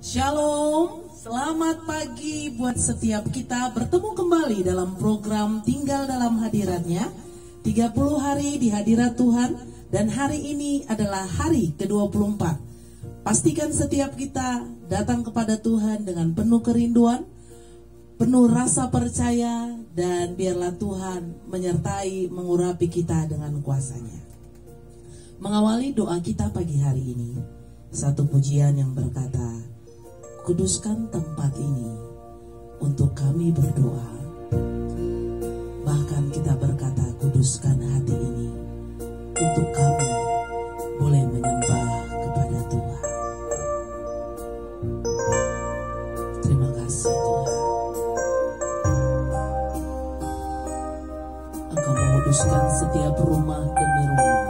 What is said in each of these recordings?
Shalom, selamat pagi buat setiap kita bertemu kembali dalam program Tinggal Dalam Hadiratnya 30 hari di hadirat Tuhan, dan hari ini adalah hari ke-24. Pastikan setiap kita datang kepada Tuhan dengan penuh kerinduan, penuh rasa percaya, dan biarlah Tuhan menyertai mengurapi kita dengan kuasa-Nya. Mengawali doa kita pagi hari ini, satu pujian yang berkata, kuduskan tempat ini untuk kami berdoa. Bahkan kita berkata, kuduskan hati ini untuk kami boleh menyembah kepada Tuhan. Terima kasih Tuhan. Engkau menguduskan setiap rumah demi rumah.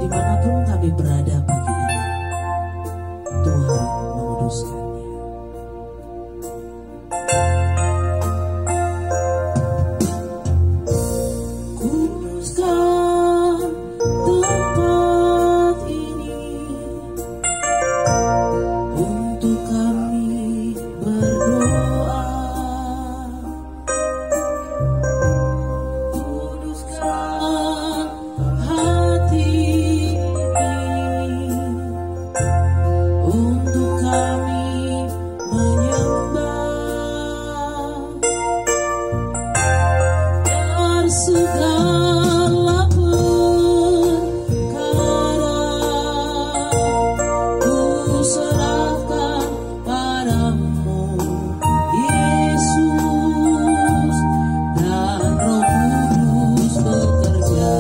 Dimanapun kami berada pagi ini, Tuhan menguduskannya. Kuduskan tempat ini untuk kami berdoa. Kuduskan hati ini untuk kami menyembah, biar segala perkara ku serahkan padamu, Yesus, dan Roh Kudus bekerja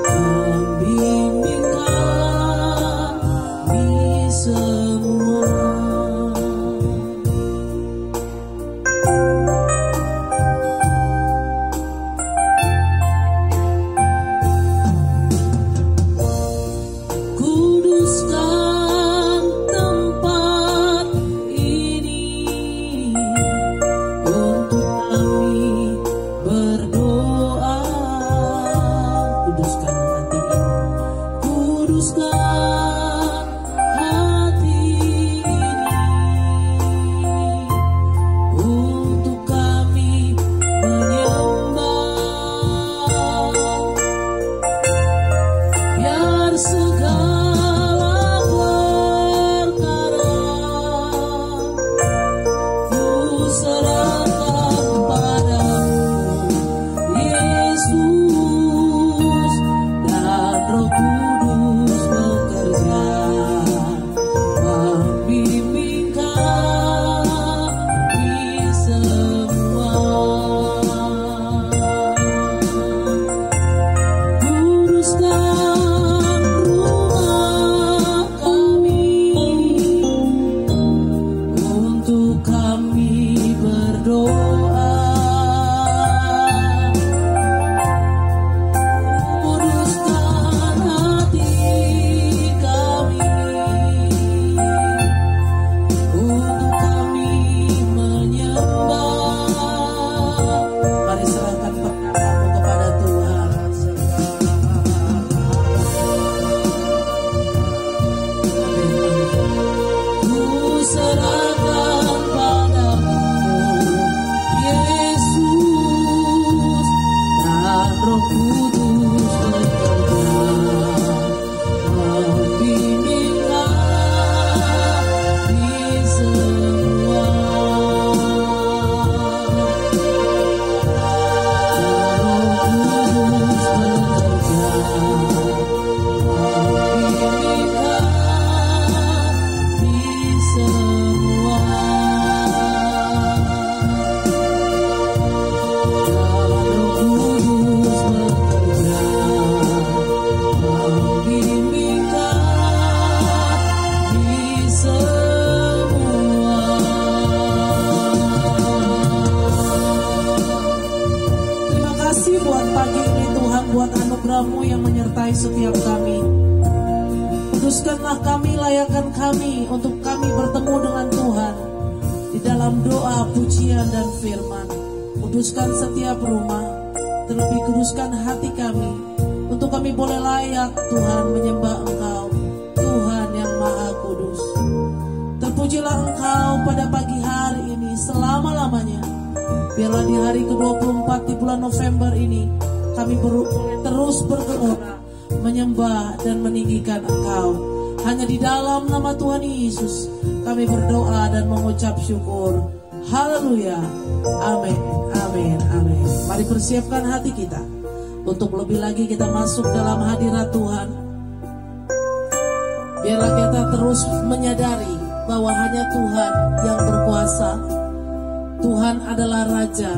membimbing kami semua. Kuduskan tempat ini untuk kami berdoa. Kuduskan hati ini, kuduskan hati ini untuk kami menyembah, biar segala perkara ku serahkan padamu, Yesus, dan Roh Kudus bekerja membimbing kami semua. Kuduskan rumah kami untuk kami berdoa. Kuduskan hati kami untuk kami menyembah. Mari serahkan perkataanmu kepada Tuhan. Ku serahkan padamu, Yesus, dan Roh Kudus bekerja membimbing kami semua. Roh Kudus bekerja membimbing kami semua. Roh Kudus bekerja membimbing kami semua. Terima kasih buat pagi ini Tuhan, buat anugerah-Mu yang menyertai setiap kami. Kuduskanlah kami, layakkan kami untuk kami bertemu dengan Tuhan di dalam doa, pujian, dan firman. Kuduskan setiap rumah, terlebih kuduskan hati kami untuk kami boleh layak Tuhan menyembah Engkau, Tuhan yang Maha Kudus. Biarlah di hari ke-24 di bulan November ini kami terus bergelora, menyembah dan meninggikan Engkau. Hanya di dalam nama Tuhan Yesus kami berdoa dan mengucap syukur. Haleluya. Amin. Amin. Amin. Mari persiapkan hati kita untuk lebih lagi kita masuk dalam hadirat Tuhan. Biarlah kita terus menyadari bahwa hanya Tuhan yang berkuasa. Tuhan adalah Raja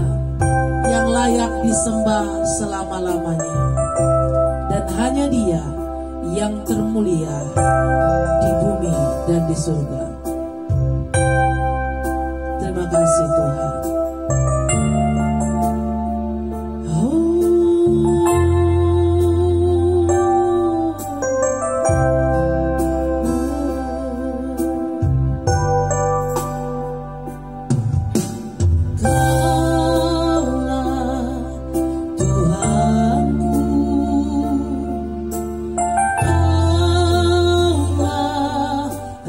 yang layak disembah selama-lamanya. Dan hanya Dia yang termulia di bumi dan di surga. Terima kasih Tuhan.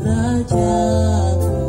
Rajaku,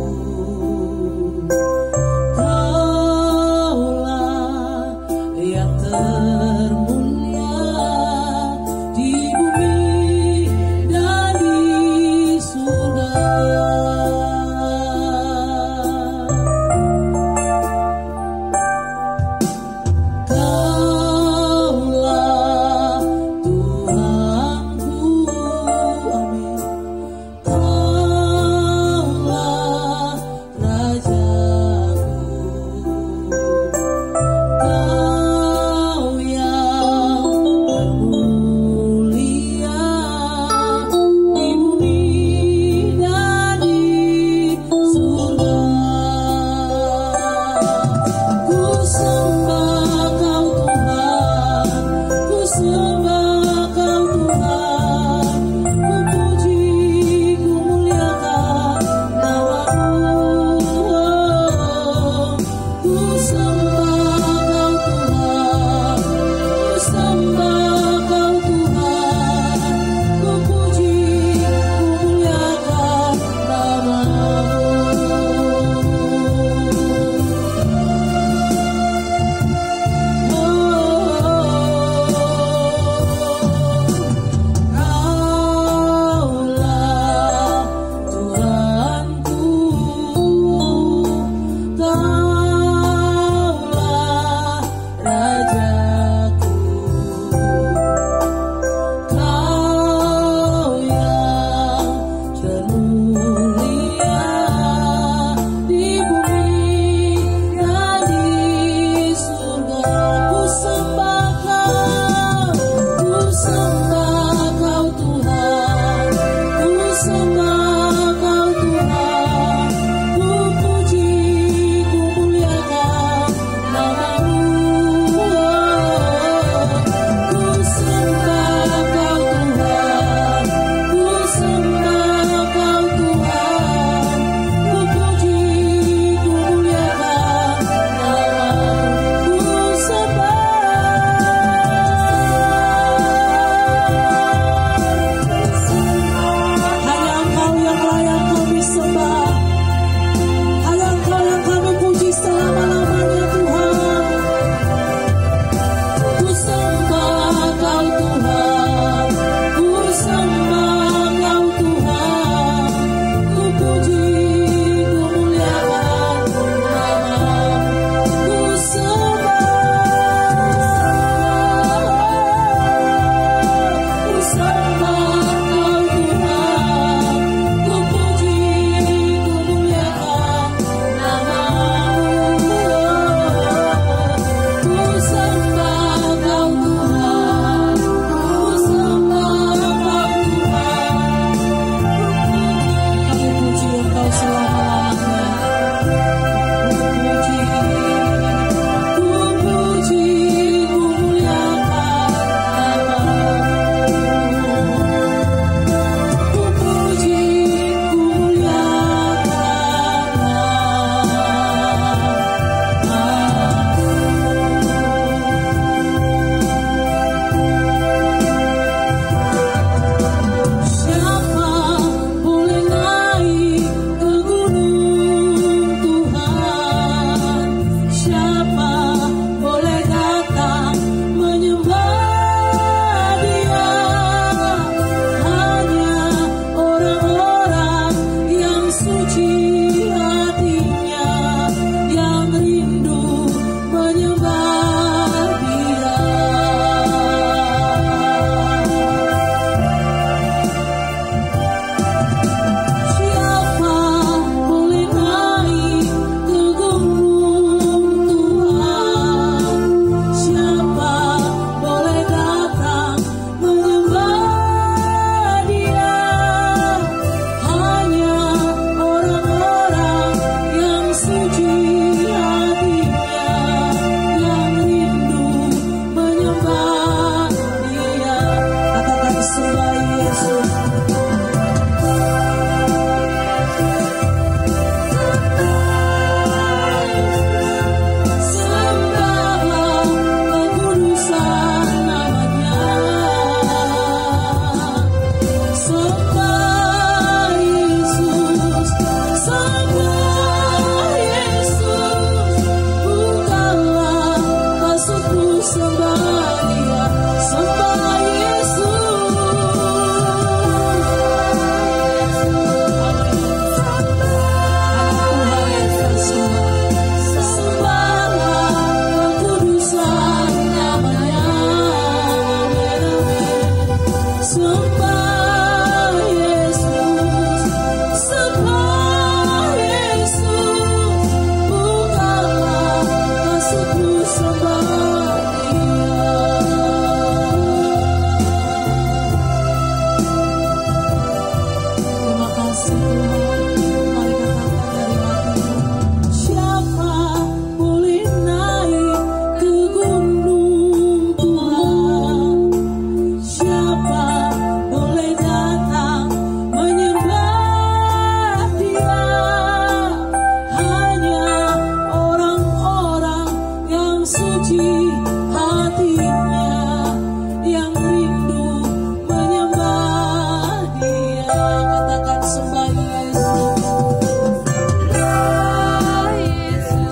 Katakan sembah Yesus.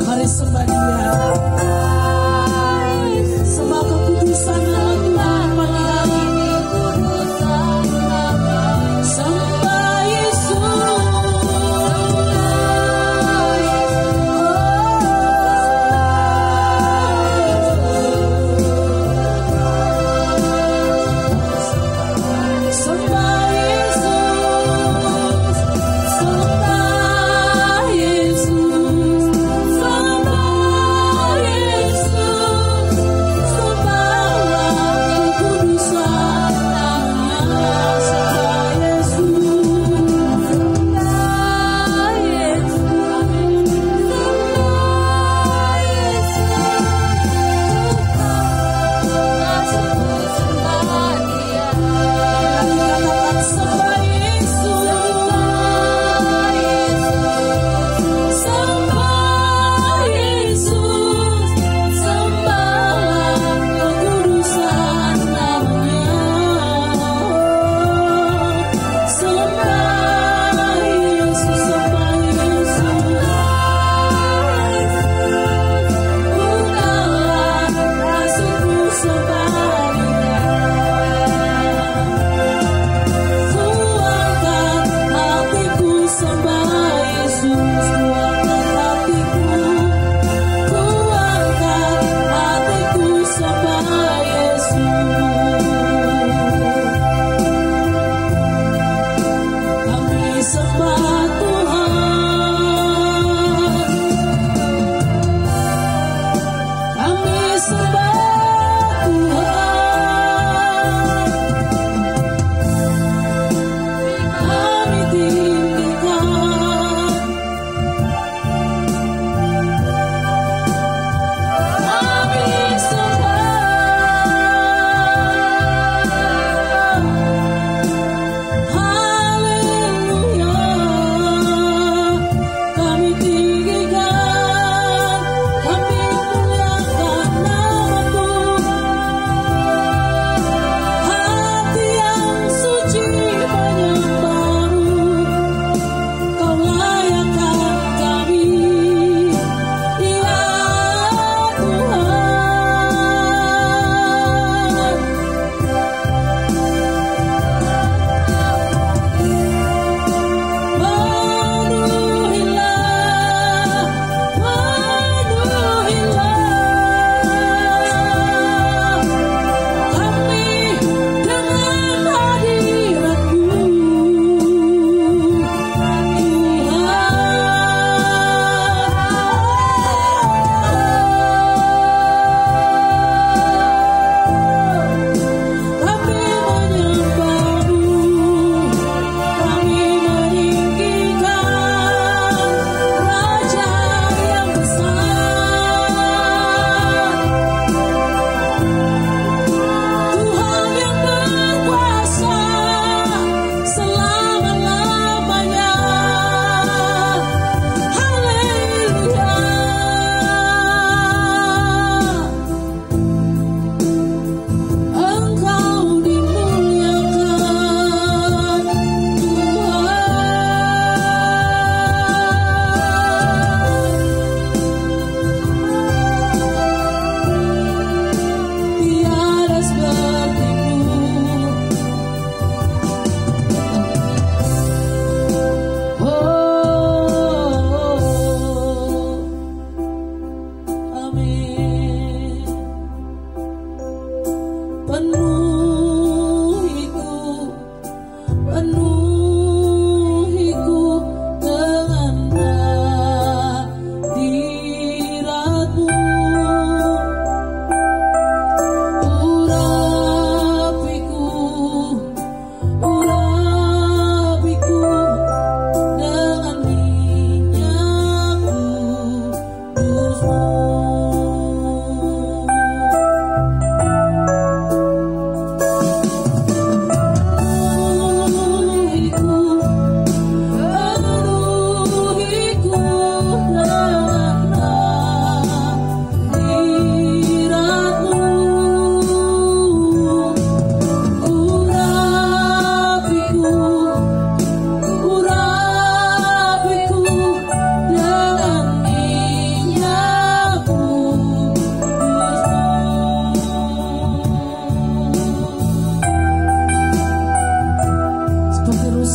Mari sembah Dia. Sembah kekudusan Tuhan pagi hari ini. Sembah Yesus. Sembah Yesus.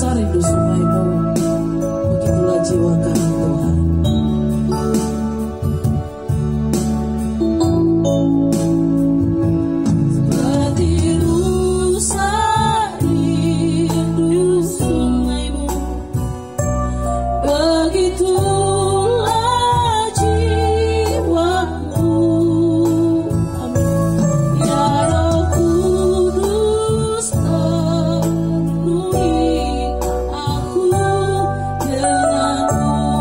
rasa rindu sungaimu, begitulah jiwa kami Tuhan. Aku denganmu.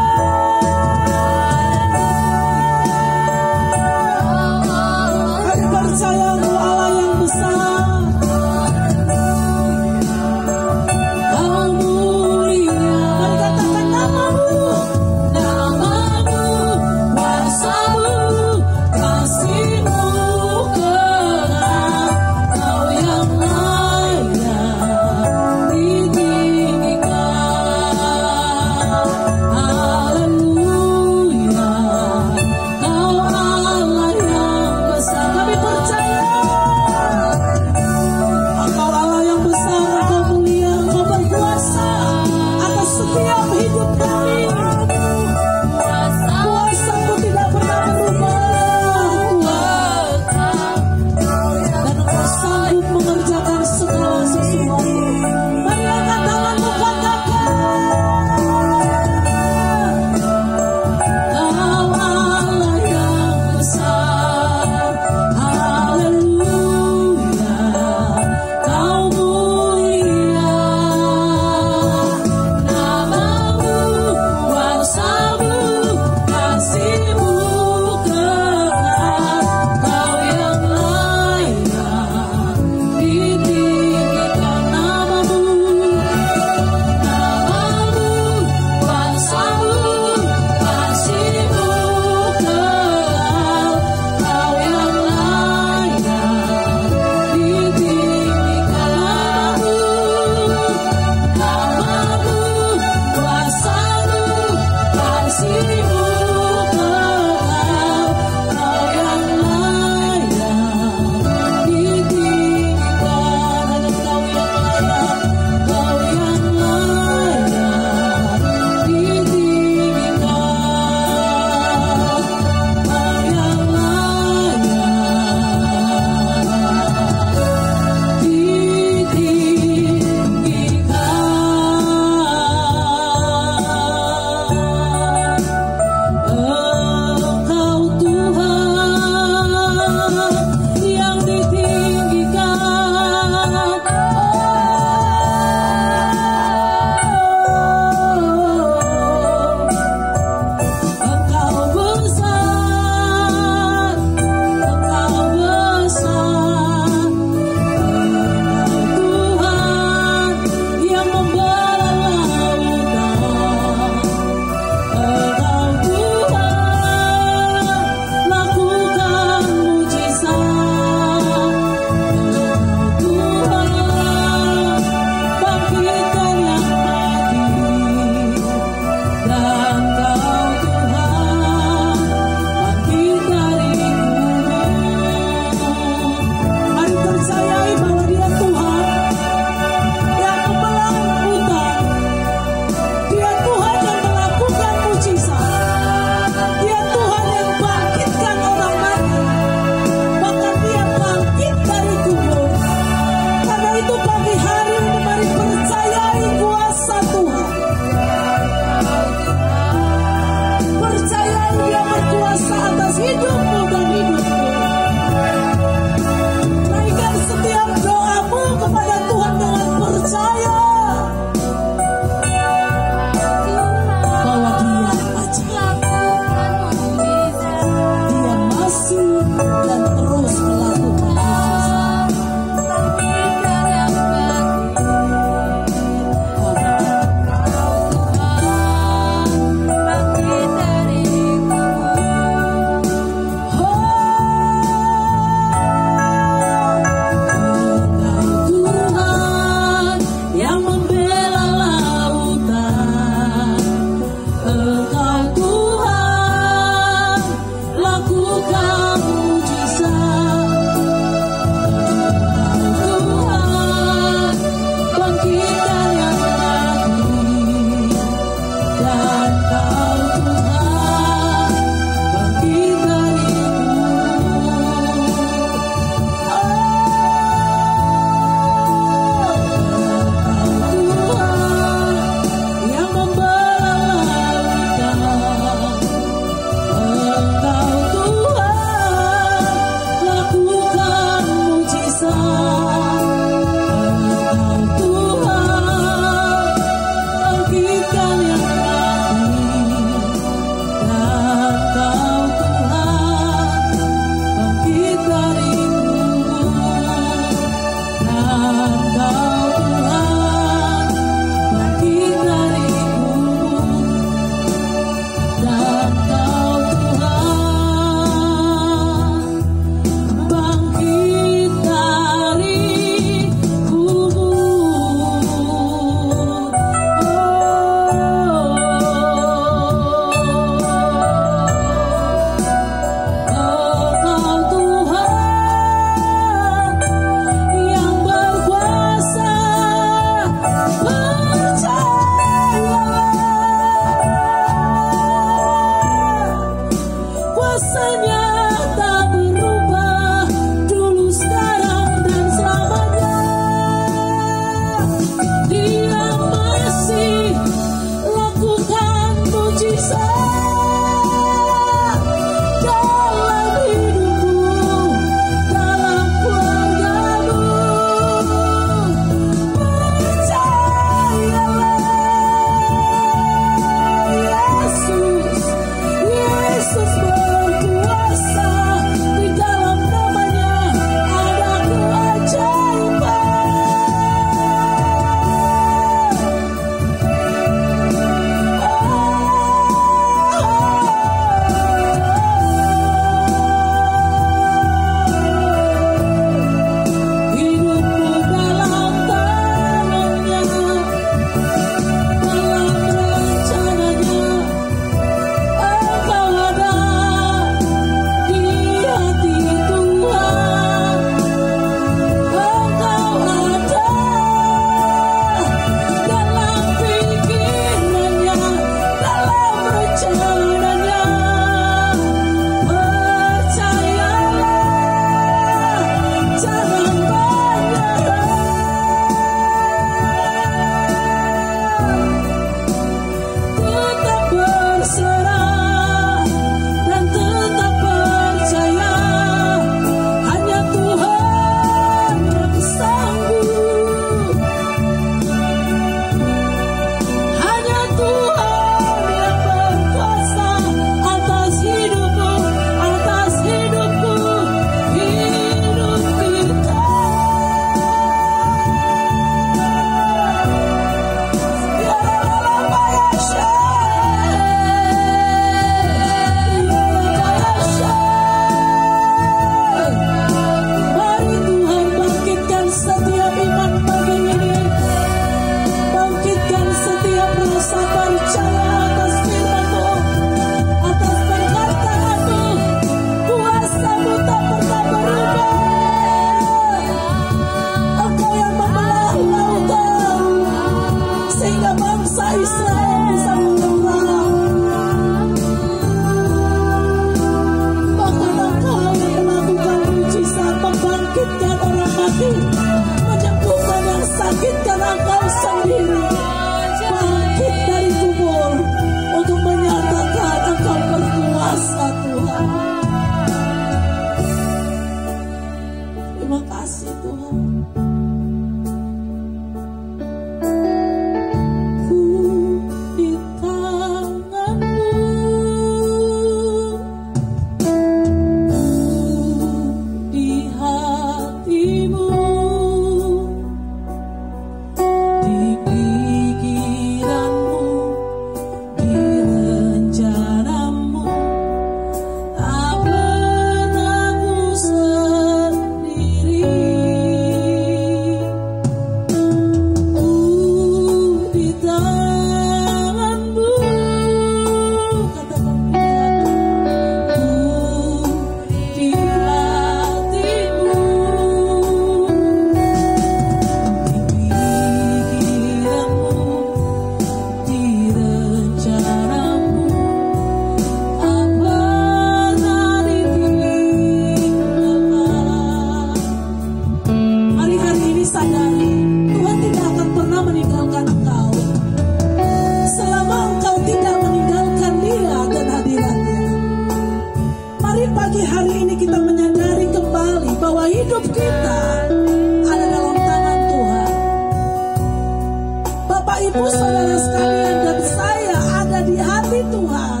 Ibu saudara sekalian dan saya ada di hati Tuhan,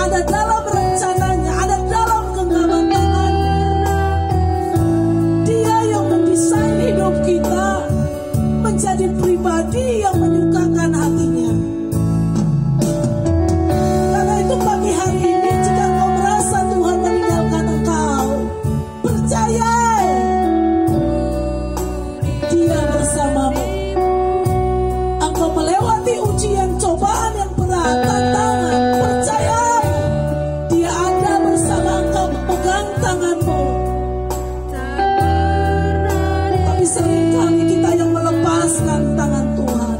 ada dalam rencananya, ada dalam genggaman tangannya. Dia yang mendesain hidup kita menjadi pribadi yang menyukakan hatinya. Karena itu pagi hari ini jika engkau merasa Tuhan meninggalkan engkau, percaya Dia bersamamu. Melewati ujian, cobaan yang berat, tantangan, percaya Dia ada bersama engkau, memegang tanganmu. Tapi seringkali kita yang melepaskan tangan Tuhan,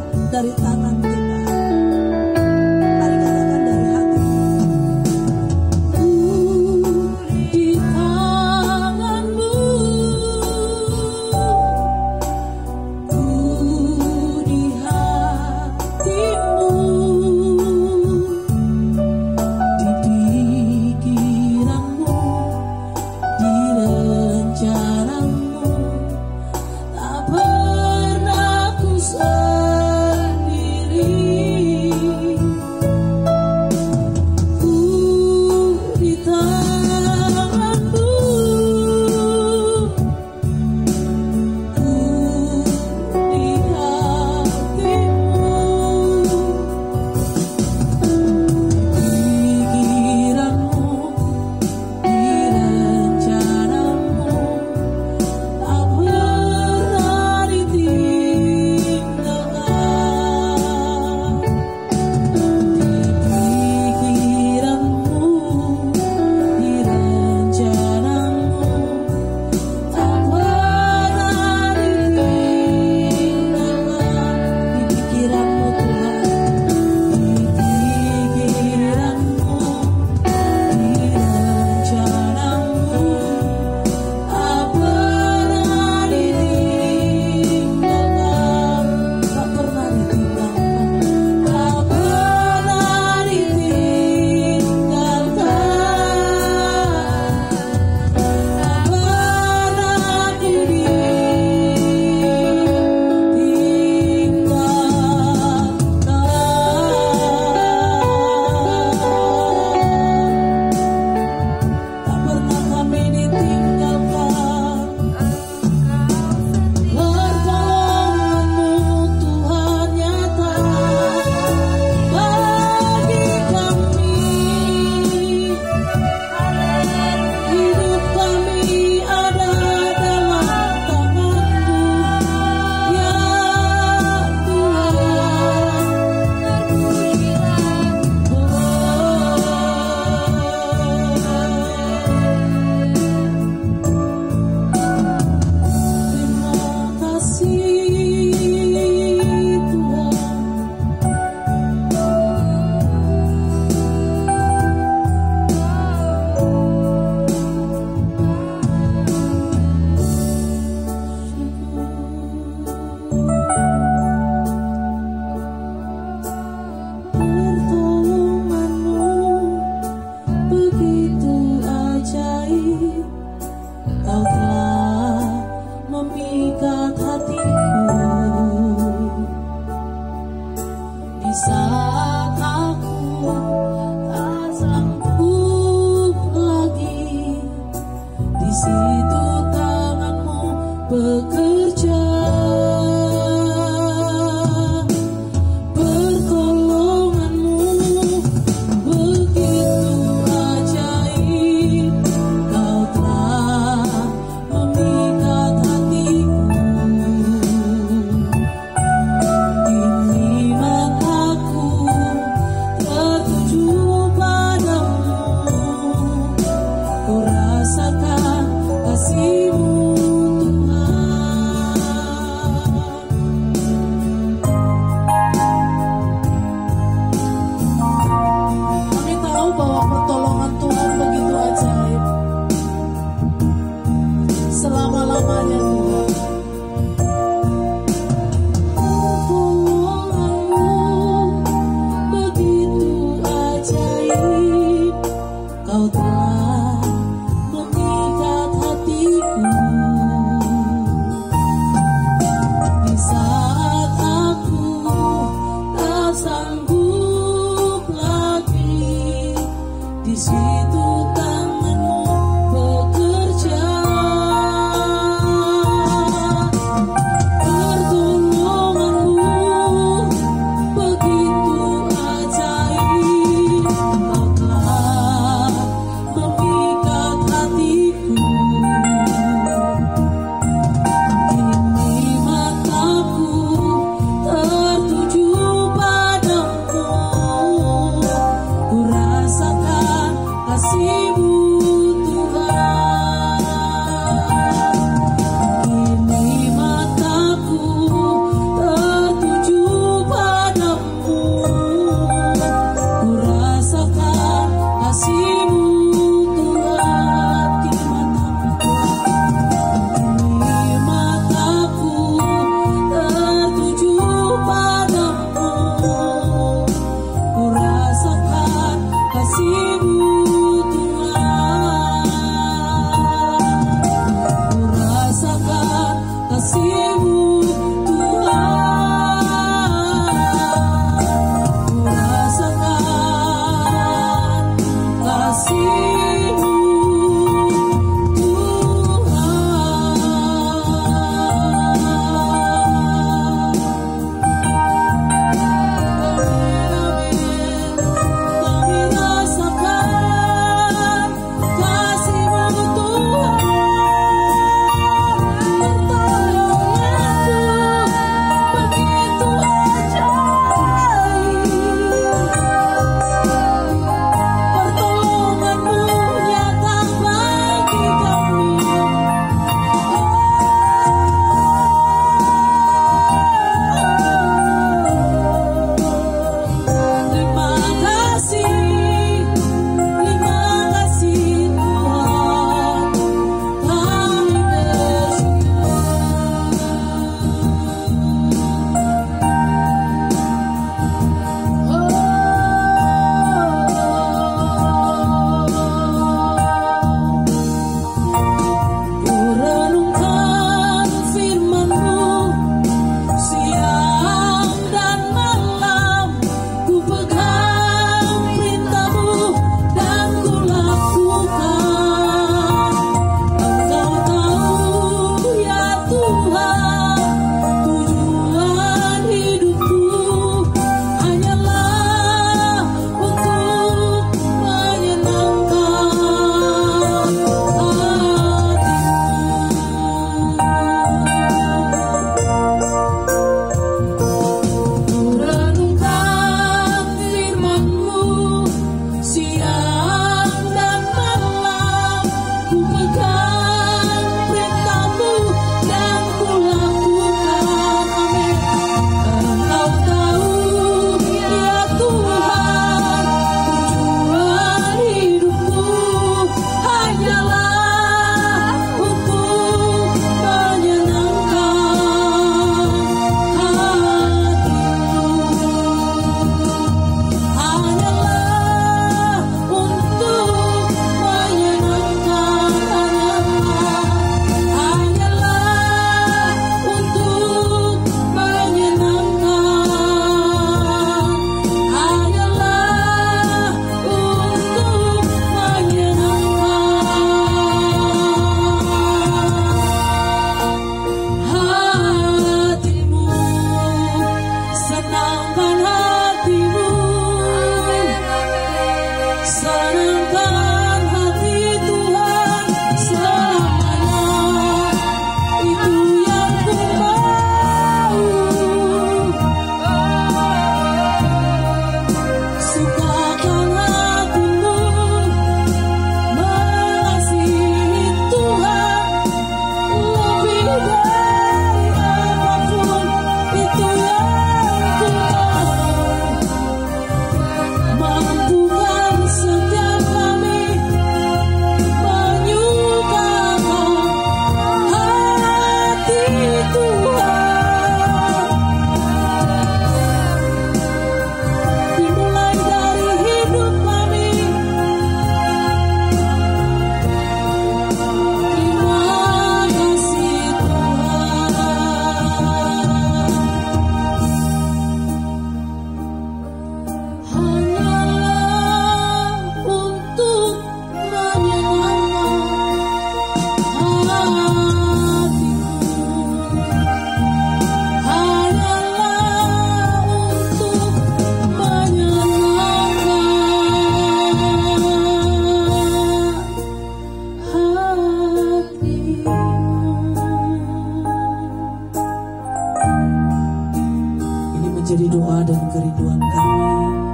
menjadi doa dan kerinduan kami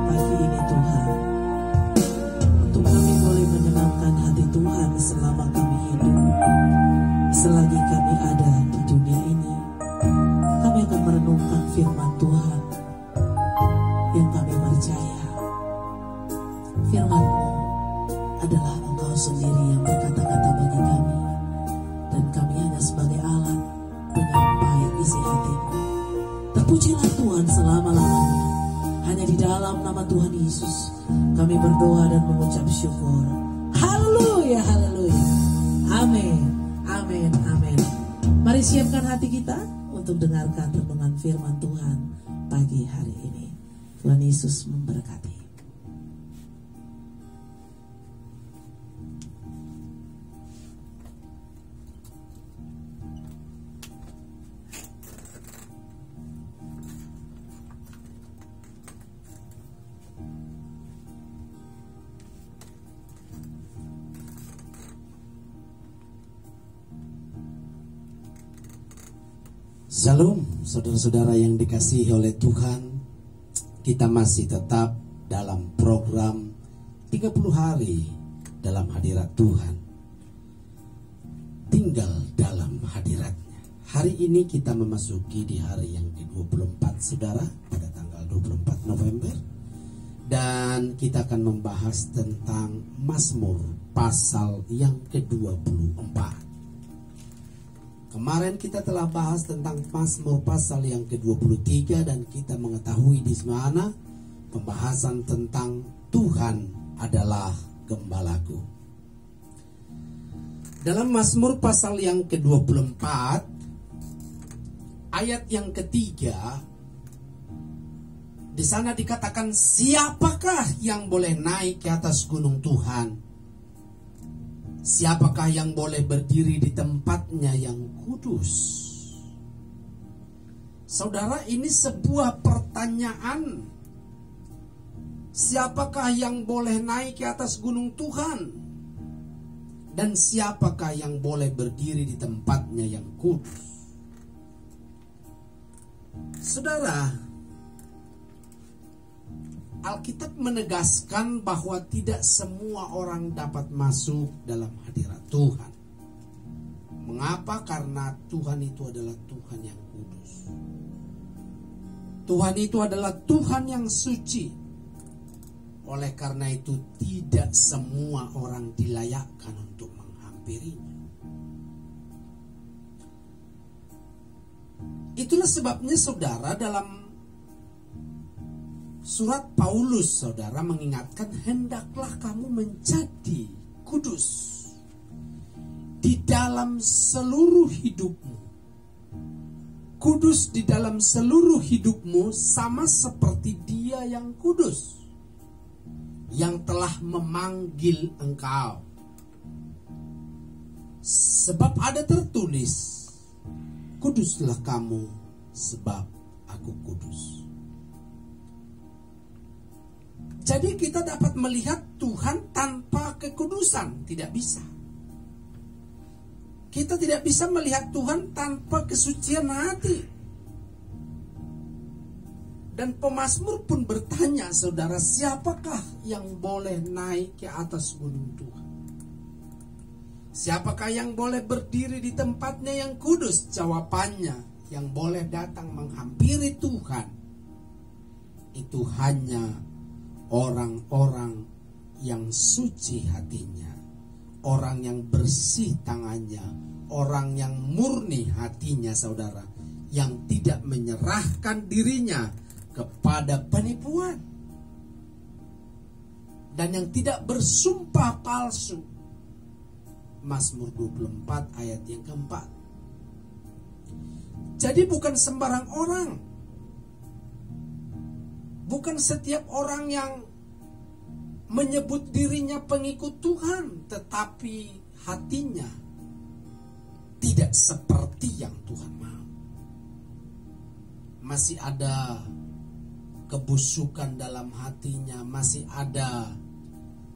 pagi ini Tuhan, untuk kami boleh menyenangkan hati Tuhan selama kami hidup. Selagi kami ada di dunia ini, kami akan merenungkan firman Tuhan yang kami percaya. Firman-Mu adalah Engkau sendiri yang berkata-kata bagi kami, dan kami hanya sebagai alat penyampai isi hati-Mu. Terpujilah Tuhan selama-lamanya. Hanya di dalam nama Tuhan Yesus kami berdoa dan mengucap syukur. Haleluya, haleluya. Amin, amin, amin. Mari siapkan hati kita untuk dengarkan renungan firman Tuhan pagi hari ini. Tuhan Yesus memberkati. Shalom, saudara-saudara yang dikasihi oleh Tuhan. Kita masih tetap dalam program 30 hari dalam hadirat Tuhan. Tinggal dalam hadiratnya. Hari ini kita memasuki di hari yang ke-24, saudara, pada tanggal 24 November. Dan kita akan membahas tentang Mazmur pasal yang ke-24. Kemarin kita telah bahas tentang Mazmur pasal yang ke-23 dan kita mengetahui di mana pembahasan tentang Tuhan adalah gembalaku. Dalam Mazmur pasal yang ke-24 ayat yang ketiga, di sana dikatakan, siapakah yang boleh naik ke atas gunung Tuhan? Siapakah yang boleh berdiri di tempatnya yang kudus? Saudara, ini sebuah pertanyaan. Siapakah yang boleh naik ke atas gunung Tuhan? Dan siapakah yang boleh berdiri di tempatnya yang kudus? Saudara, Alkitab menegaskan bahwa tidak semua orang dapat masuk dalam hadirat Tuhan. Mengapa? Karena Tuhan itu adalah Tuhan yang kudus. Tuhan itu adalah Tuhan yang suci. Oleh karena itu tidak semua orang dilayakkan untuk menghampirinya. Itulah sebabnya saudara, dalam surat Paulus, saudara, mengingatkan, hendaklah kamu menjadi kudus di dalam seluruh hidupmu. Kudus di dalam seluruh hidupmu sama seperti Dia yang kudus, yang telah memanggil engkau. Sebab ada tertulis, kuduslah kamu sebab aku kudus. Jadi kita dapat melihat Tuhan tanpa kekudusan, tidak bisa. Kita tidak bisa melihat Tuhan tanpa kesucian hati. Dan pemazmur pun bertanya, saudara, siapakah yang boleh naik ke atas gunung Tuhan? Siapakah yang boleh berdiri di tempatnya yang kudus? Jawabannya, yang boleh datang menghampiri Tuhan itu hanya orang-orang yang suci hatinya, orang yang bersih tangannya, orang yang murni hatinya, saudara, yang tidak menyerahkan dirinya kepada penipuan dan yang tidak bersumpah palsu. Mazmur 24 ayat yang keempat. Jadi bukan sembarang orang, bukan setiap orang yang menyebut dirinya pengikut Tuhan, tetapi hatinya tidak seperti yang Tuhan mau. Masih ada kebusukan dalam hatinya, masih ada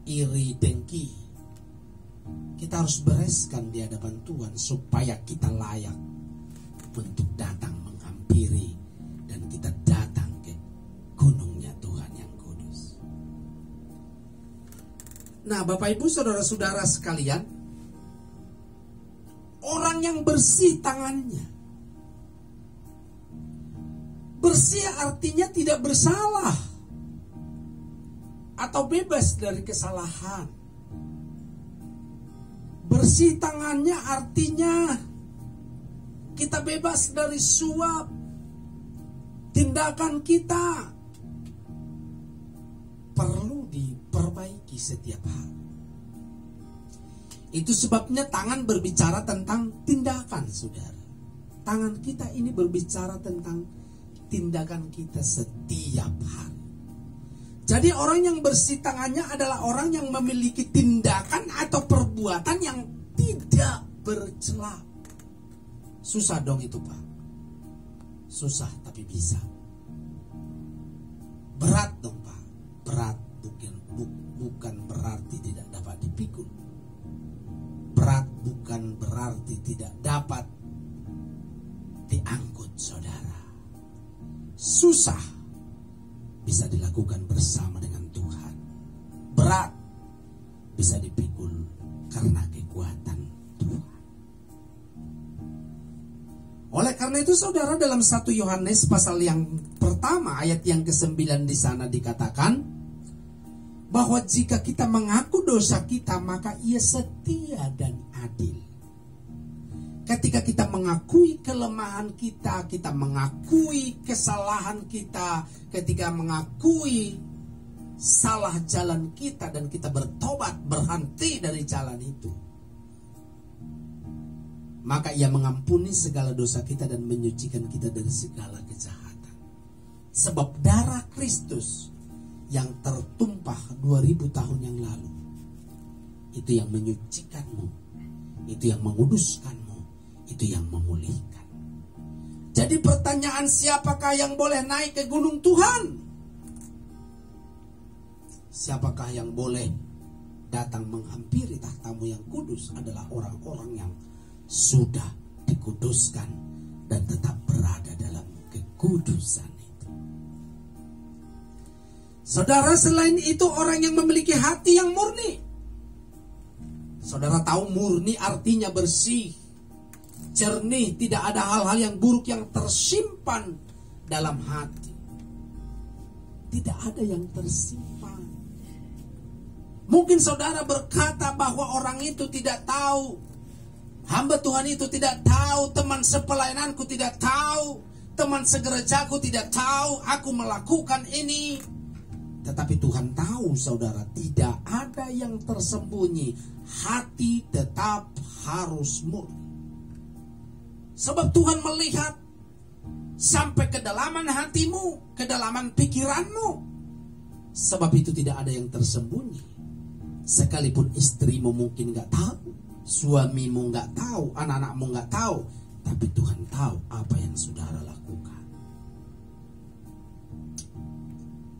iri dengki. Kita harus bereskan di hadapan Tuhan supaya kita layak untuk datang menghampiri dan kita datang ke Nah, Bapak Ibu saudara-saudara sekalian, orang yang bersih tangannya. Bersih artinya tidak bersalah atau bebas dari kesalahan. Bersih tangannya artinya kita bebas dari suap. Tindakan kita perlu diperbaiki setiap hari. Itu sebabnya tangan berbicara tentang tindakan, saudara. Tangan kita ini berbicara tentang tindakan kita setiap hari. Jadi orang yang bersih tangannya adalah orang yang memiliki tindakan atau perbuatan yang tidak bercela. Susah dong itu, Pak. Susah tapi bisa. Berat dong, Pak. Berat bukan berarti tidak dapat dipikul. Berat bukan berarti tidak dapat diangkut, saudara. Susah bisa dilakukan bersama dengan Tuhan. Berat bisa dipikul karena kekuatan Tuhan. Oleh karena itu saudara, dalam 1 Yohanes pasal yang pertama ayat yang ke-9 di sana dikatakan bahwa jika kita mengaku dosa kita, maka Ia setia dan adil. Ketika kita mengakui kelemahan kita, kita mengakui kesalahan kita, ketika mengakui salah jalan kita dan kita bertobat, berhenti dari jalan itu, maka Ia mengampuni segala dosa kita dan menyucikan kita dari segala kejahatan. Sebab darah Kristus yang tertumpah 2000 tahun yang lalu, itu yang menyucikanmu, itu yang menguduskanmu, itu yang memulihkan. Jadi pertanyaan, siapakah yang boleh naik ke gunung Tuhan? Siapakah yang boleh datang menghampiri tahtamu yang kudus? Adalah orang-orang yang sudah dikuduskan dan tetap berada dalam kekudusan itu. Saudara, selain itu orang yang memiliki hati yang murni. Saudara tahu murni artinya bersih, jernih, tidak ada hal-hal yang buruk yang tersimpan dalam hati. Tidak ada yang tersimpan. Mungkin saudara berkata bahwa orang itu tidak tahu, hamba Tuhan itu tidak tahu, teman sepelayananku tidak tahu, teman segerejaku tidak tahu aku melakukan ini. Tetapi Tuhan tahu, saudara, tidak ada yang tersembunyi. Hati tetap harus murni. Sebab Tuhan melihat sampai kedalaman hatimu, kedalaman pikiranmu. Sebab itu tidak ada yang tersembunyi. Sekalipun istrimu mungkin gak tahu, suamimu gak tahu, anak-anakmu gak tahu, tapi Tuhan tahu apa yang saudara lakukan.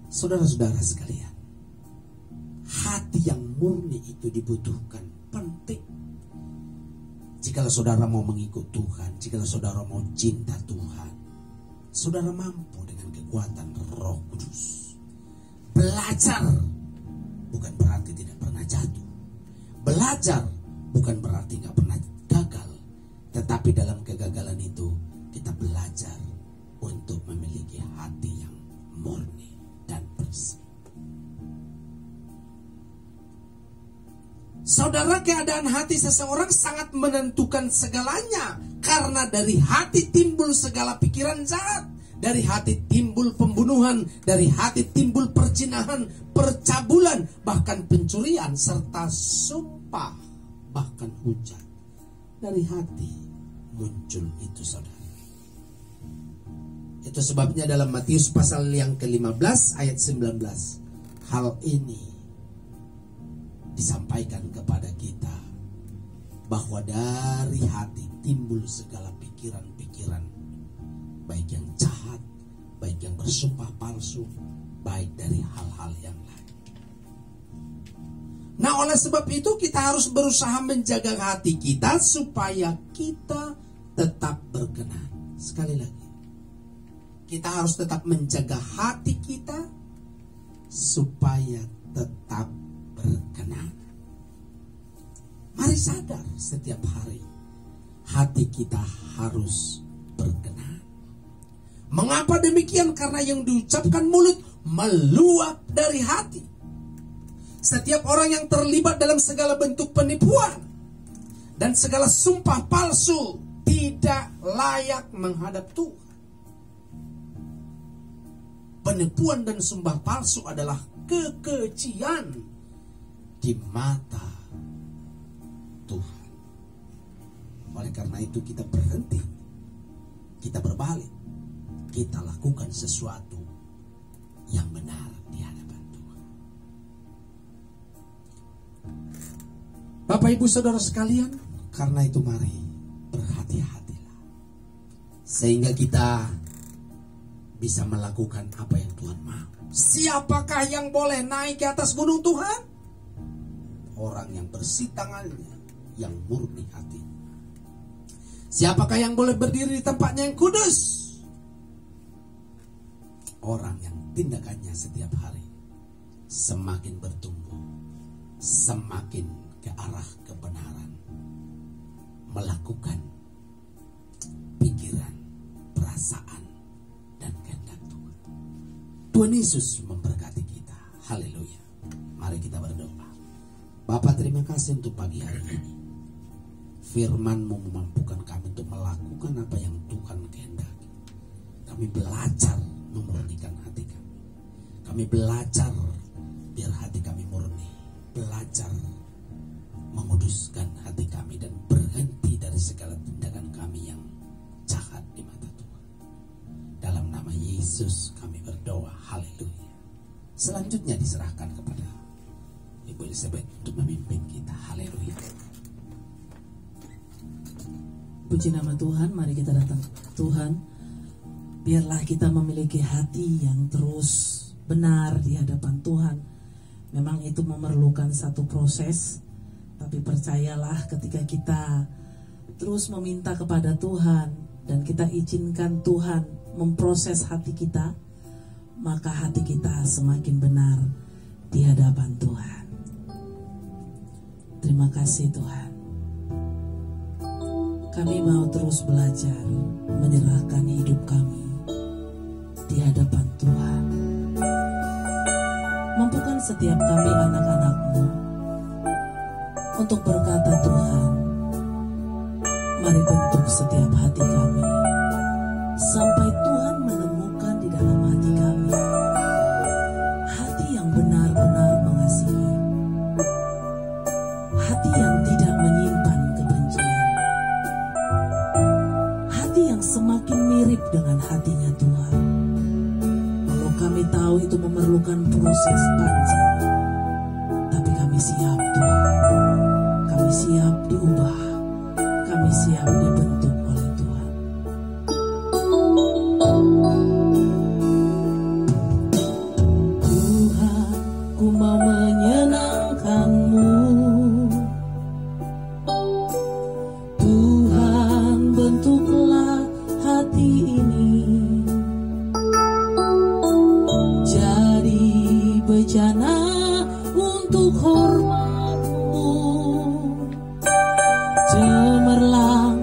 Saudara-saudara sekalian, hati yang murni itu dibutuhkan, penting. Jikalau saudara mau mengikut Tuhan, jikalau saudara mau cinta Tuhan, saudara mampu dengan kekuatan Roh Kudus. Belajar bukan berarti tidak pernah jatuh. Belajar bukan berarti gak pernah gagal. Tetapi dalam kegagalan itu kita belajar untuk memiliki hati yang murni dan bersih. Saudara, keadaan hati seseorang sangat menentukan segalanya. Karena dari hati timbul segala pikiran jahat. Dari hati timbul pembunuhan. Dari hati timbul perzinahan, percabulan, bahkan pencurian, serta sumpah, bahkan hujat. Dari hati muncul itu, saudara. Itu sebabnya dalam Matius pasal yang ke-15 ayat 19, hal ini disampaikan kepada kita, bahwa dari hati timbul segala pikiran-pikiran, baik yang jahat, baik yang bersumpah palsu, baik dari hal-hal yang lain. Nah, oleh sebab itu kita harus berusaha menjaga hati kita supaya kita tetap berkenan. Sekali lagi, kita harus tetap menjaga hati kita supaya tetap berkenan. berkenan. Mari sadar setiap hari hati kita harus berkenan. Mengapa demikian? Karena yang diucapkan mulut meluap dari hati. Setiap orang yang terlibat dalam segala bentuk penipuan dan segala sumpah palsu tidak layak menghadap Tuhan. Penipuan dan sumpah palsu adalah kekejian di mata Tuhan. Oleh karena itu kita berhenti, kita berbalik, kita lakukan sesuatu yang benar di hadapan Tuhan. Bapak Ibu Saudara sekalian, karena itu mari berhati-hatilah, sehingga kita bisa melakukan apa yang Tuhan mau. Siapakah yang boleh naik ke atas gunung Tuhan? Orang yang bersih tangannya, yang murni hati. Siapakah yang boleh berdiri di tempatnya yang kudus? Orang yang tindakannya setiap hari semakin bertumbuh, semakin ke arah kebenaran, melakukan pikiran, perasaan, dan kehendak Tuhan. Tuhan Yesus memberkati kita. Haleluya. Mari kita berdoa. Bapa, terima kasih untuk pagi hari ini. Firman-Mu memampukan kami untuk melakukan apa yang Tuhan kehendaki. Kami belajar memurnikan hati kami. Kami belajar biar hati kami murni. Belajar menguduskan hati kami dan berhenti dari segala tindakan kami yang jahat di mata Tuhan. Dalam nama Yesus kami berdoa. Haleluya. Selanjutnya diserahkan kepada Ibu Elizabeth untuk memimpin kita. Haleluya. Puji nama Tuhan, mari kita datang Tuhan. Biarlah kita memiliki hati yang terus benar di hadapan Tuhan. Memang itu memerlukan satu proses, tapi percayalah ketika kita terus meminta kepada Tuhan dan kita izinkan Tuhan memproses hati kita, maka hati kita semakin benar di hadapan Tuhan. Terima kasih Tuhan. Kami mau terus belajar menyerahkan hidup kami di hadapan Tuhan. Mampukan setiap kami anak-anak-Mu untuk berkata, Tuhan, mari bentuk setiap hati kami sampai Tuhan menemukan di dalam hati kami hati yang benar-benar mengasihi, hati yang tidak menyimpan kebencian, hati yang semakin mirip dengan hatinya Tuhan. Walau kami tahu itu memerlukan proses panjang, tapi kami siap Tuhan. Kami siap diubah, kami siap dibentuk oleh Tuhan. Tuhan, ku mau menyenangkan-Mu. Tuhan, bentuklah hati ini jadi bejana untuk hormat-Mu, cemerlang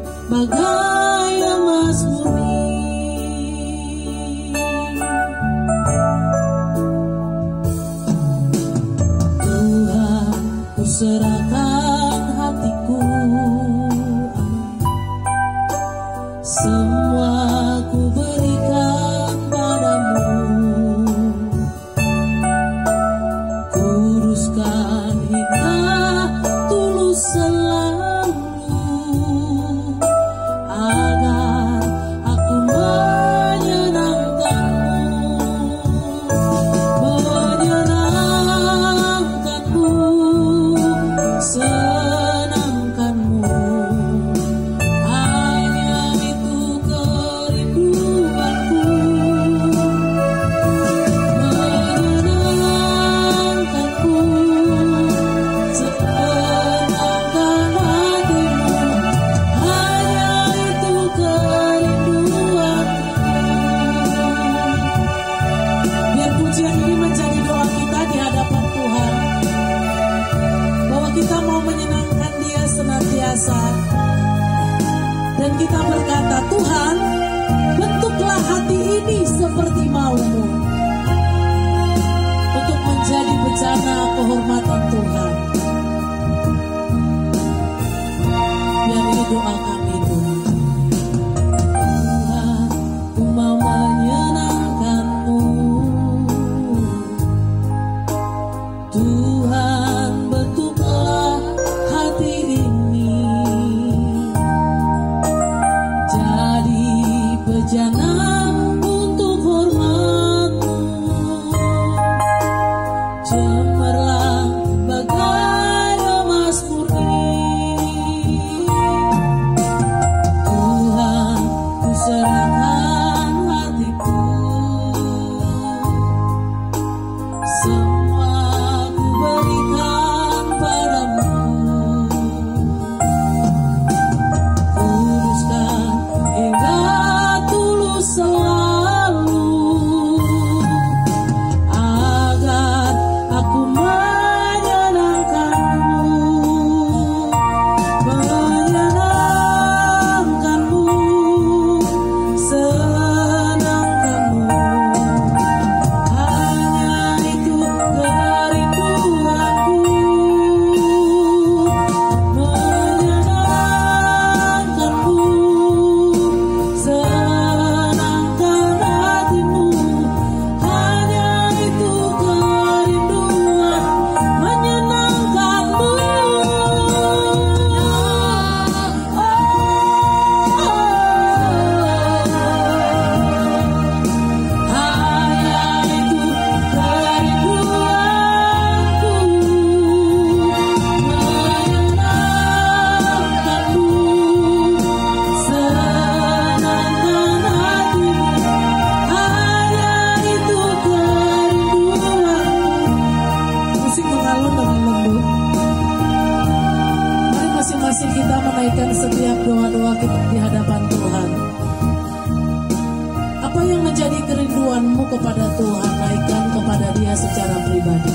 kepada Tuhan, naikkan kepada Dia secara pribadi.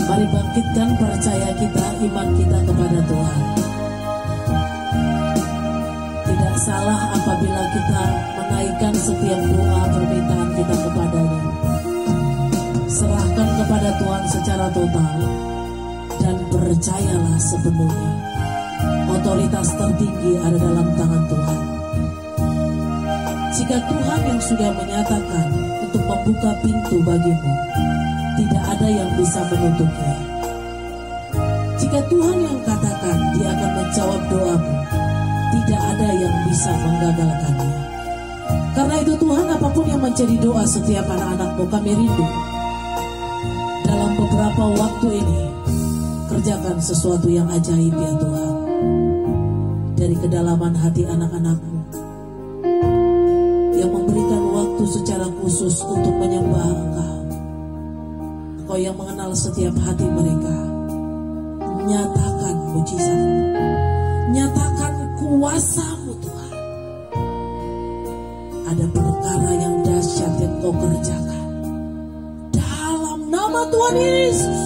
Mari bangkitkan percaya kita, iman kita kepada Tuhan. Tidak salah apabila kita menaikkan setiap doa permintaan kita kepada-Nya. Serahkan kepada Tuhan secara total dan percayalah sepenuhnya. Otoritas tertinggi ada dalam tangan Tuhan. Jika Tuhan yang sudah menyatakan untuk membuka pintu bagimu, tidak ada yang bisa menutupnya. Jika Tuhan yang katakan Dia akan menjawab doamu, tidak ada yang bisa menggagalkannya. Karena itu Tuhan, apapun yang menjadi doa setiap anak-anak-Mu, kami rindu dalam beberapa waktu ini, kerjakan sesuatu yang ajaib ya Tuhan. Dari kedalaman hati anak-anak-Mu yang memberikan waktu secara khusus untuk menyembah Engkau. Engkau yang mengenal setiap hati mereka. Nyatakan mujizat-Mu, nyatakan kuasa-Mu Tuhan. Ada perkara yang dahsyat yang Kau kerjakan dalam nama Tuhan Yesus.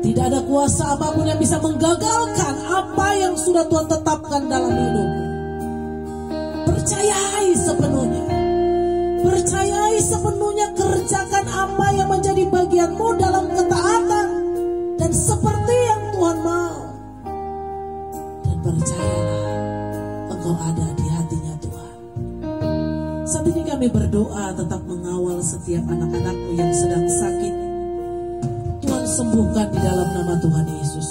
Tidak ada kuasa apapun yang bisa menggagalkan apa yang sudah Tuhan tetapkan dalam hidupmu. Percayai sepenuhnya. Percayai sepenuhnya, kerjakan apa yang menjadi bagianmu dalam ketaatan dan seperti yang Tuhan mau. Dan percayalah, Engkau ada di hatinya Tuhan. Saat ini kami berdoa tetap mengawal setiap anak-anak-Mu yang sedang sakit. Tuhan sembuhkan di dalam nama Tuhan Yesus.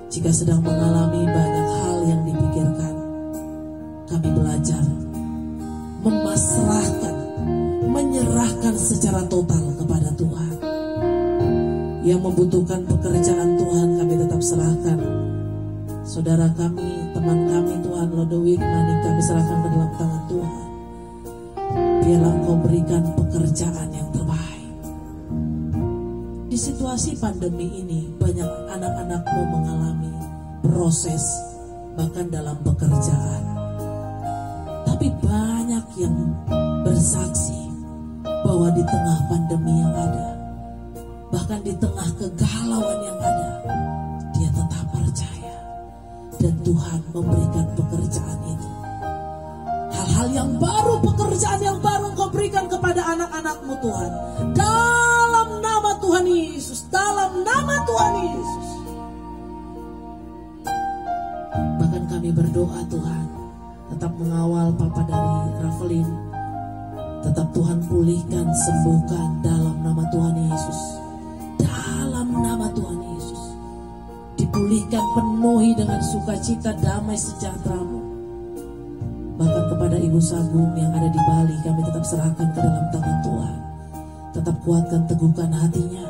Jika sedang mengalami banyak hal yang dipikirkan, kami belajar memasrahkan, menyerahkan secara total kepada Tuhan. Yang membutuhkan pekerjaan Tuhan, kami tetap serahkan. Saudara kami, teman kami Tuhan, Lodewijk, Mani, kami serahkan ke dalam tangan Tuhan. Biarlah Engkau berikan pekerjaan yang terbaik. Di situasi pandemi ini, banyak anak-anak-Mu mengalami proses, bahkan dalam pekerjaan. Tapi banyak yang bersaksi bahwa di tengah pandemi yang ada, bahkan di tengah kegalauan yang ada, dia tetap percaya. Dan Tuhan memberikan pekerjaan itu. Hal-hal yang baru, pekerjaan yang baru Engkau berikan kepada anak-anak-Mu Tuhan. Dalam nama Tuhan Yesus, dalam nama Tuhan Yesus. Bahkan kami berdoa Tuhan, tetap mengawal Papa dari Ravelin. Tetap Tuhan pulihkan, sembuhkan dalam nama Tuhan Yesus. Dalam nama Tuhan Yesus. Dipulihkan, penuhi dengan sukacita, damai sejahtera-Mu. Bahkan kepada Ibu Sagung yang ada di Bali, kami tetap serahkan ke dalam tangan Tuhan. Tetap kuatkan, teguhkan hatinya.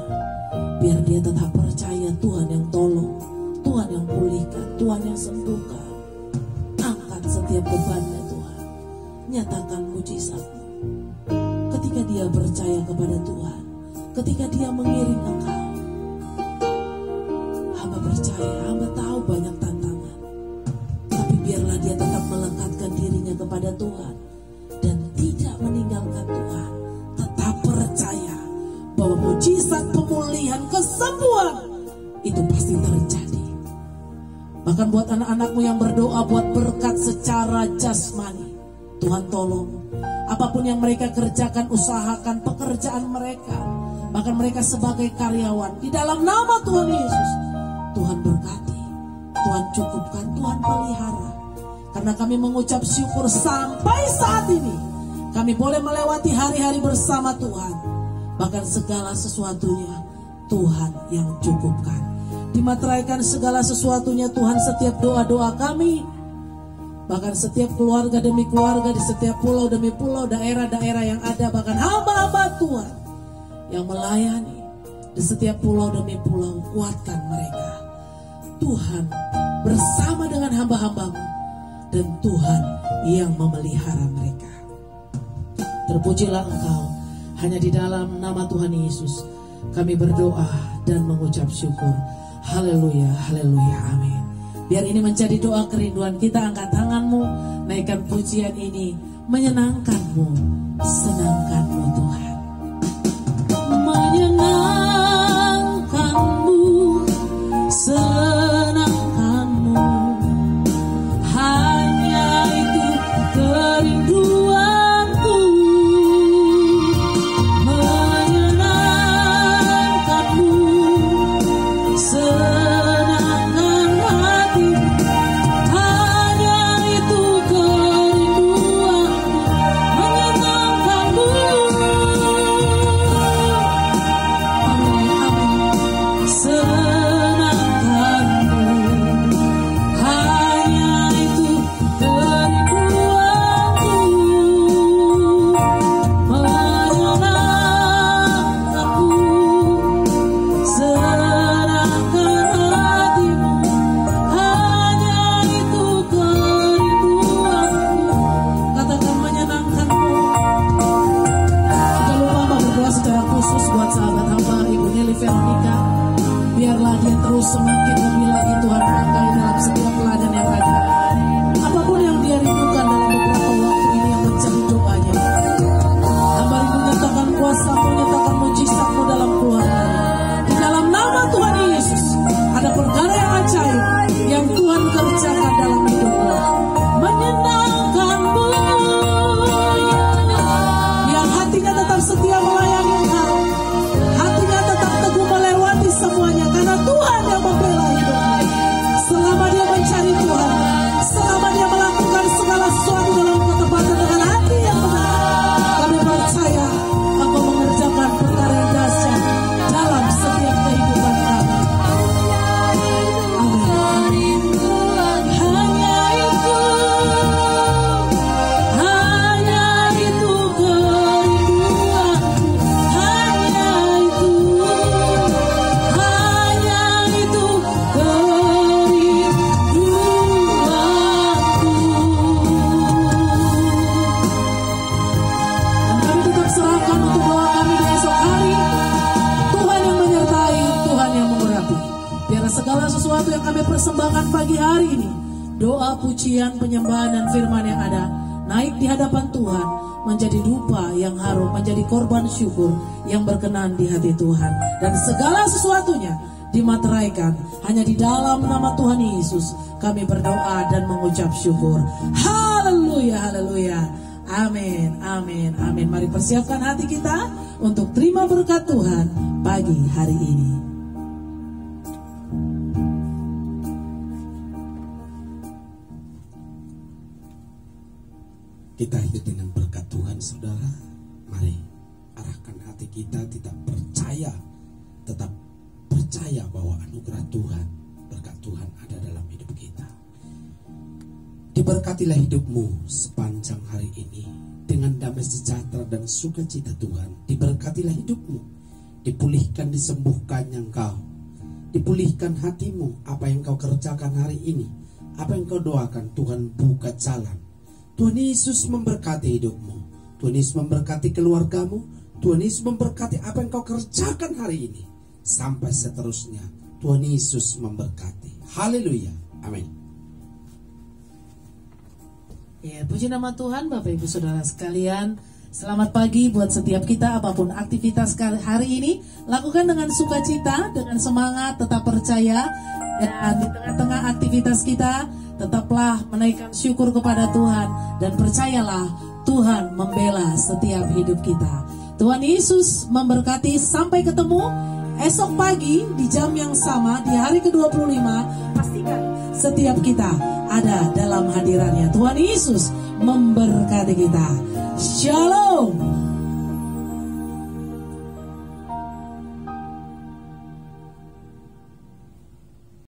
Biar dia tetap percaya Tuhan yang tolong, Tuhan yang pulihkan, Tuhan yang sembuhkan. Angkat setiap bebannya Tuhan. Nyatakan mujizat-Mu. Ketika dia percaya kepada Tuhan, ketika dia mengiring Engkau, hamba percaya, hamba tahu banyak tantangan, tapi biarlah dia tetap melekatkan dirinya kepada Tuhan dan tidak meninggalkan Tuhan. Tetap percaya bahwa mujizat, pemulihan, kesembuhan itu pasti terjadi. Bahkan buat anak-anak-Mu yang berdoa buat berkat secara jasmani, Tuhan tolong. Apapun yang mereka kerjakan, usahakan pekerjaan mereka, bahkan mereka sebagai karyawan, di dalam nama Tuhan Yesus, Tuhan berkati, Tuhan cukupkan, Tuhan pelihara. Karena kami mengucap syukur sampai saat ini, kami boleh melewati hari-hari bersama Tuhan. Bahkan segala sesuatunya Tuhan yang cukupkan. Dimateraikan segala sesuatunya Tuhan, setiap doa-doa kami, bahkan setiap keluarga demi keluarga, di setiap pulau demi pulau, daerah-daerah yang ada, bahkan hamba-hamba Tuhan yang melayani di setiap pulau demi pulau, kuatkan mereka. Tuhan bersama dengan hamba-hamba-Mu, dan Tuhan yang memelihara mereka. Terpujilah Engkau. Hanya di dalam nama Tuhan Yesus kami berdoa dan mengucap syukur. Haleluya, haleluya, amin. Biar ini menjadi doa kerinduan kita. Angkat tanganmu, naikkan pujian ini. Menyenangkanmu, senangkanmu Tuhan. Menyenangkanmu, senangkanmu. Hanya itu kerinduanku. Menyenangkanmu, senangkan hatimu. Hanya itu kerinduanku. Menyenangkanmu. Amin, amin. Senangkanmu. Hanya itu kerinduanku. Menyenangkanmu. Senangkan hatimu. Hanya itu kerinduanku. Katakan menyenangkanmu. Jangan lupa berdoa secara khusus buat sahabat hamba Ibu Nelly Veronica. Biarlah dia terus semakin lebih lagi Tuhan pakai dalam setiap peladan yang ada. Apapun yang dia rindukan dalam beberapa waktu ini yang menjadi doanya. Hamba rindu nyatakan kuasa-Mu, nyatakan mujizat-Mu dalam keluarganya. Di dalam nama Tuhan Yesus ada perkara yang ajaib yang Tuhan kerjakan dalam hidupmu. Menyenangkanmu. Biar hatinya tetap setia melayani Engkau. Hatinya tetap teguh melewati semuanya karena Tuhan yang membela hidupnya. Selama dia mencari Tuhan, selama dia melakukan segala sesuatu dalam ketepatan dengan hati yang benar, kami percaya Engkau mengerjakan perkara yang dahsyat dalam setiap kehidupan kami. Amin, amin. Hanya itu kerinduanku. Hanya itu kerinduanku. Dan kami tetap serahkan untuk doa kami di esok hari. Tuhan yang menyertai, Tuhan yang mengurapi. Biar segala sesuatu yang kami persembahkan pagi hari ini, doa, pujian, penyembahan, dan firman yang ada, naik di hadapan Tuhan, menjadi dupa yang harum, menjadi korban syukur yang berkenan di hati Tuhan. Dan segala sesuatunya dimateraikan hanya di dalam nama Tuhan Yesus. Kami berdoa dan mengucap syukur. Haleluya, haleluya. Amin, amin, amin. Mari persiapkan hati kita untuk terima berkat Tuhan pagi hari ini. Kita hidup dengan berkat Tuhan, saudara. Mari arahkan hati kita, tetap percaya bahwa anugerah Tuhan, berkat Tuhan ada dalam hidup kita. Diberkatilah hidupmu sepanjang hari ini dengan damai sejahtera dan sukacita Tuhan. Diberkatilah hidupmu, dipulihkan, disembuhkannya engkau, dipulihkan hatimu. Apa yang kau kerjakan hari ini, apa yang kau doakan, Tuhan buka jalan. Tuhan Yesus memberkati hidupmu, Tuhan Yesus memberkati keluargamu, Tuhan Yesus memberkati apa yang kau kerjakan hari ini sampai seterusnya. Tuhan Yesus memberkati. Haleluya, amin. Ya, puji nama Tuhan, Bapak Ibu Saudara sekalian. Selamat pagi buat setiap kita, apapun aktivitas hari ini, lakukan dengan sukacita, dengan semangat, tetap percaya. Dan di tengah-tengah aktivitas kita, tetaplah menaikkan syukur kepada Tuhan. Dan percayalah, Tuhan membela setiap hidup kita. Tuhan Yesus memberkati. Sampai ketemu esok pagi di jam yang sama, di hari ke-25. Pastikan setiap kita ada dalam hadirannya. Tuhan Yesus memberkati kita. Shalom.